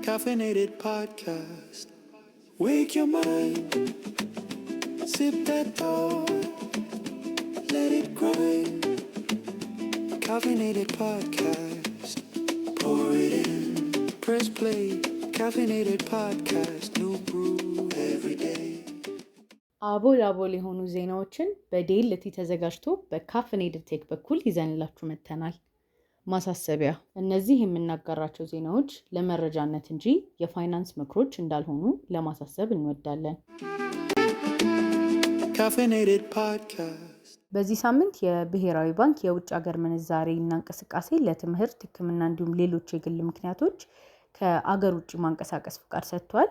Caffeinated podcast. Wake your mind. Sip that thought. Let it grind. Caffeinated podcast. Pour it in. Press play. Caffeinated podcast. New brew every day. አቦል የሆኑ ዜናዎችን በዴልቲ ተዘጋጅቶ በካፍኔድድ ቴክ በኩል ይዘንላችሁ መጥተናል። ማሳሰቢያ፣ እነዚህ የምናጋራቸው ዜናዎች ለመረጃነት እንጂ የፋይናንስ ምክሮች እንዳልሆኑ ለማሳሰብ እንወዳለን። Caffeinated podcast. በዚህ ሳምንት የብሔራዊ ባንክ የውጭ ሀገር ምንዛሬ እና እንቅስቃሴ ለትምህርት፣ ሕክምና እንዲሁም ሌሎች የግል ምክንያቶች ከአገር ውጭ ማንቀሳቀስ ፍቃድ ሰጥቷል።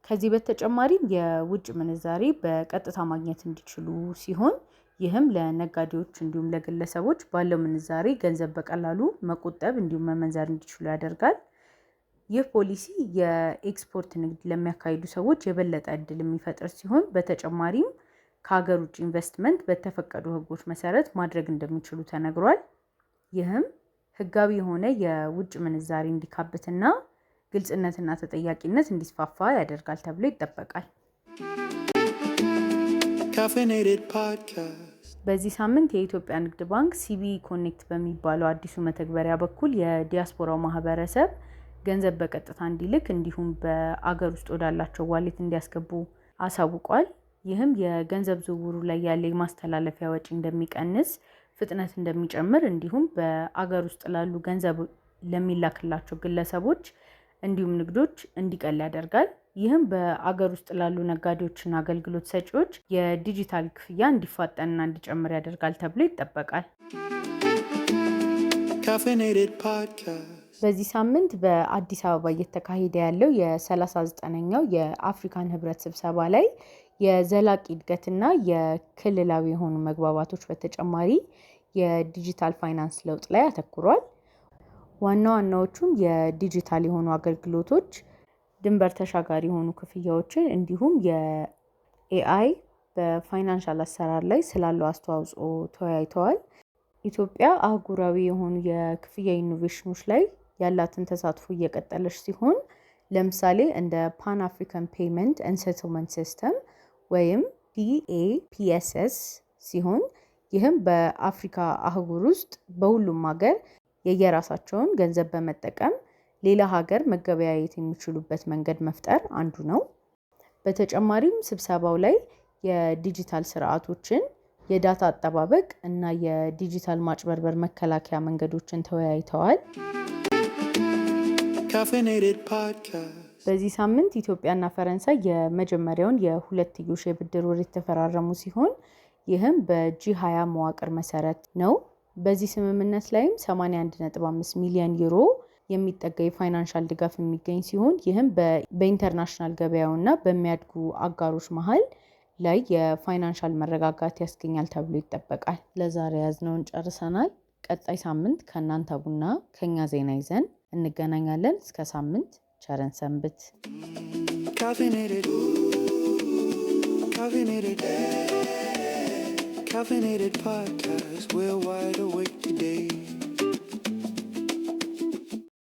ከዚህ በተጨማሪም የውጭ ምንዛሬ በቀጥታ ማግኘት እንዲችሉ ሲሆን ይህም ለነጋዴዎች እንዲሁም ለግለሰቦች ባለው ምንዛሬ ገንዘብ በቀላሉ መቆጠብ እንዲሁም መመንዘር እንዲችሉ ያደርጋል። ይህ ፖሊሲ የኤክስፖርት ንግድ ለሚያካሂዱ ሰዎች የበለጠ እድል የሚፈጥር ሲሆን በተጨማሪም ከሀገር ውጭ ኢንቨስትመንት በተፈቀዱ ሕጎች መሰረት ማድረግ እንደሚችሉ ተነግሯል። ይህም ህጋዊ የሆነ የውጭ ምንዛሬ እንዲካብትና ግልጽነትና ተጠያቂነት እንዲስፋፋ ያደርጋል ተብሎ ይጠበቃል። Caffeinated podcast. በዚህ ሳምንት የኢትዮጵያ ንግድ ባንክ ሲቢኢ ኮኔክት በሚባለው አዲሱ መተግበሪያ በኩል የዲያስፖራው ማህበረሰብ ገንዘብ በቀጥታ እንዲልክ እንዲሁም በአገር ውስጥ ወዳላቸው ዋሌት እንዲያስገቡ አሳውቋል። ይህም የገንዘብ ዝውውሩ ላይ ያለ የማስተላለፊያ ወጪ እንደሚቀንስ፣ ፍጥነት እንደሚጨምር እንዲሁም በአገር ውስጥ ላሉ ገንዘብ ለሚላክላቸው ግለሰቦች እንዲሁም ንግዶች እንዲቀል ያደርጋል። ይህም በአገር ውስጥ ላሉ ነጋዴዎችና አገልግሎት ሰጪዎች የዲጂታል ክፍያ እንዲፋጠንና እንዲጨምር ያደርጋል ተብሎ ይጠበቃል። Caffeinated podcast. በዚህ ሳምንት በአዲስ አበባ እየተካሄደ ያለው የ39ኛው የአፍሪካን ህብረት ስብሰባ ላይ የዘላቂ እድገትና የክልላዊ የሆኑ መግባባቶች በተጨማሪ የዲጂታል ፋይናንስ ለውጥ ላይ አተኩሯል። ዋና ዋናዎቹም የዲጂታል የሆኑ አገልግሎቶች፣ ድንበር ተሻጋሪ የሆኑ ክፍያዎችን እንዲሁም የኤአይ በፋይናንሻል አሰራር ላይ ስላለው አስተዋጽኦ ተወያይተዋል። ኢትዮጵያ አህጉራዊ የሆኑ የክፍያ ኢኖቬሽኖች ላይ ያላትን ተሳትፎ እየቀጠለች ሲሆን ለምሳሌ እንደ ፓን አፍሪካን ፔመንት ኤንድ ሴትልመንት ሲስተም ወይም PAPSS ሲሆን ይህም በአፍሪካ አህጉር ውስጥ በሁሉም ሀገር የየራሳቸውን ገንዘብ በመጠቀም ሌላ ሀገር መገበያየት የሚችሉበት መንገድ መፍጠር አንዱ ነው። በተጨማሪም ስብሰባው ላይ የዲጂታል ስርዓቶችን፣ የዳታ አጠባበቅ እና የዲጂታል ማጭበርበር መከላከያ መንገዶችን ተወያይተዋል። Caffeinated podcast. በዚህ ሳምንት ኢትዮጵያና ፈረንሳይ የመጀመሪያውን የሁለትዮሽ የብድር ውል የተፈራረሙ ሲሆን ይህም በጂ20 መዋቅር መሰረት ነው። በዚህ ስምምነት ላይም 81.5 ሚሊዮን ዩሮ የሚጠጋ የፋይናንሻል ድጋፍ የሚገኝ ሲሆን ይህም በኢንተርናሽናል ገበያውና በሚያድጉ አጋሮች መሀል ላይ የፋይናንሻል መረጋጋት ያስገኛል ተብሎ ይጠበቃል። ለዛሬ ያዝነውን ጨርሰናል። ቀጣይ ሳምንት ከእናንተ ቡና ከኛ ዜና ይዘን እንገናኛለን። እስከ ሳምንት ቸረን ሰንብት። Caffeinated. Caffeinated. Caffeinated podcast. We're wide awake today.